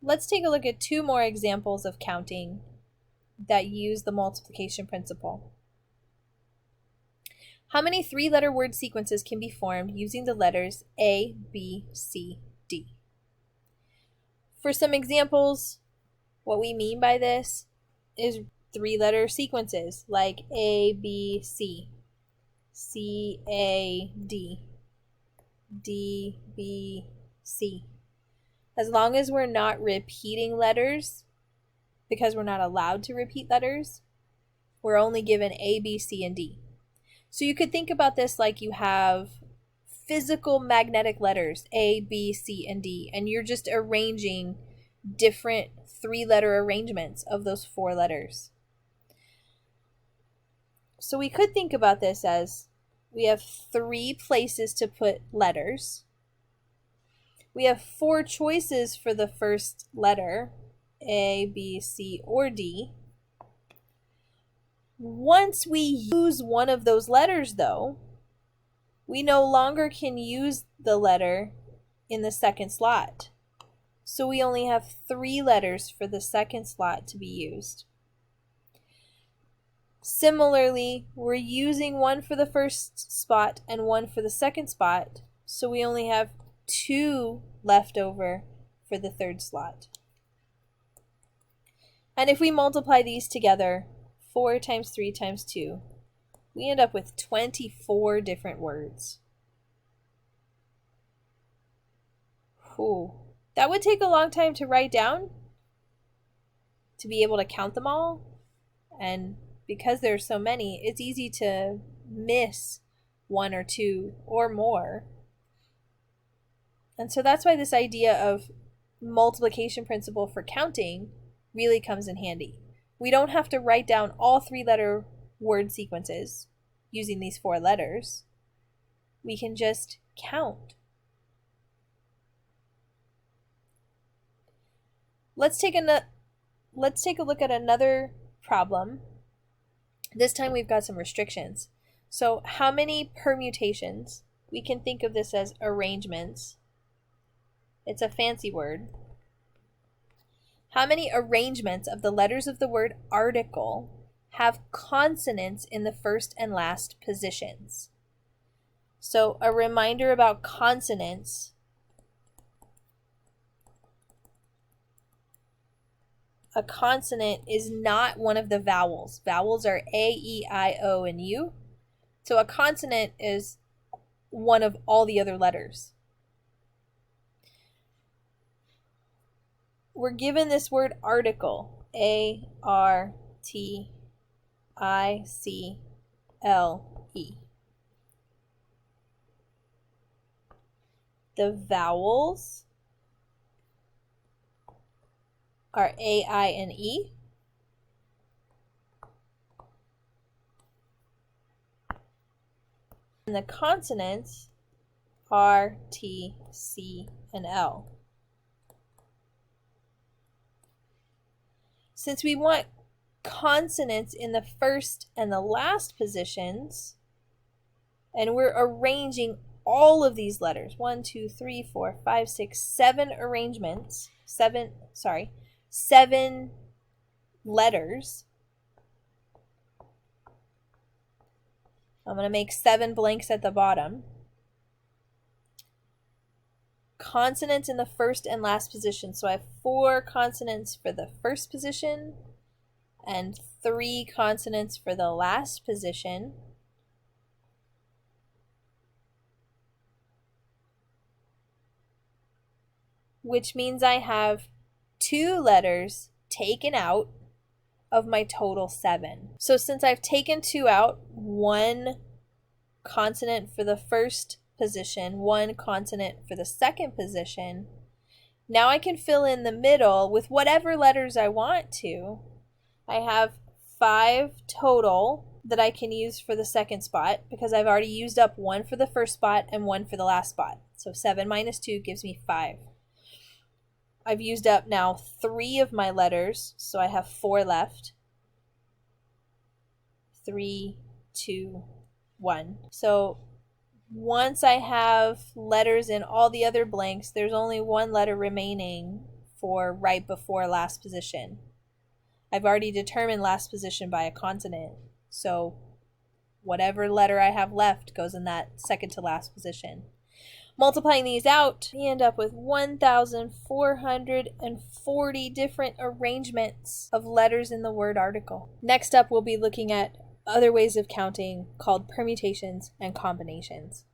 let's take a look at two more examples of counting that use the multiplication principle. How many three-letter word sequences can be formed using the letters A, B, C, D? For some examples, what we mean by this is three-letter sequences like A, B, C, C, A, D, D, B, C. As long as we're not repeating letters, because we're not allowed to repeat letters, we're only given A, B, C, and D. So you could think about this like you have physical magnetic letters, A, B, C, and D, and you're just arranging different three-letter arrangements of those four letters. So we could think about this as we have three places to put letters. We have four choices for the first letter, A, B, C, or D. Once we use one of those letters, though, we no longer can use the letter in the second slot. So we only have three letters for the second slot to be used. Similarly, we're using one for the first spot and one for the second spot, so we only have two left over for the third slot. And if we multiply these together, 4 times 3 times 2, we end up with 24 different words. Whew. That would take a long time to write down, to be able to count them all. And because there's so many, it's easy to miss one or two or more. And so that's why this idea of multiplication principle for counting really comes in handy. We don't have to write down all three-letter word sequences using these four letters. We can just count. Let's take a look at another problem. This time we've got some restrictions. So how many permutations? We can think of this as arrangements. It's a fancy word. How many arrangements of the letters of the word article have consonants in the first and last positions? So a reminder about consonants. A consonant is not one of the vowels. Vowels are A, E, I, O, and U. So a consonant is one of all the other letters. We're given this word article, A-R-T-I-C-L-E. The vowels are A, I, and E. And the consonants are T, C, and L. Since we want consonants in the first and the last positions, and we're arranging all of these letters, 1, 2, 3, 4, 5, 6, 7 arrangements, seven letters. I'm going to make 7 blanks at the bottom. Consonants in the first and last position. So I have 4 consonants for the first position and 3 consonants for the last position. Which means I have 2 letters taken out of my total 7. So since I've taken 2 out, 1 consonant for the first position, 1 consonant for the second position, now I can fill in the middle with whatever letters I want to. I have 5 total that I can use for the second spot because I've already used up 1 for the first spot and 1 for the last spot. So 7 minus 2 gives me 5. I've used up now 3 of my letters, so I have 4 left. 3, 2, 1. So once I have letters in all the other blanks, there's only 1 letter remaining for right before last position. I've already determined last position by a consonant, so whatever letter I have left goes in that second to last position. Multiplying these out, we end up with 1,440 different arrangements of letters in the word article. Next up, we'll be looking at other ways of counting called permutations and combinations.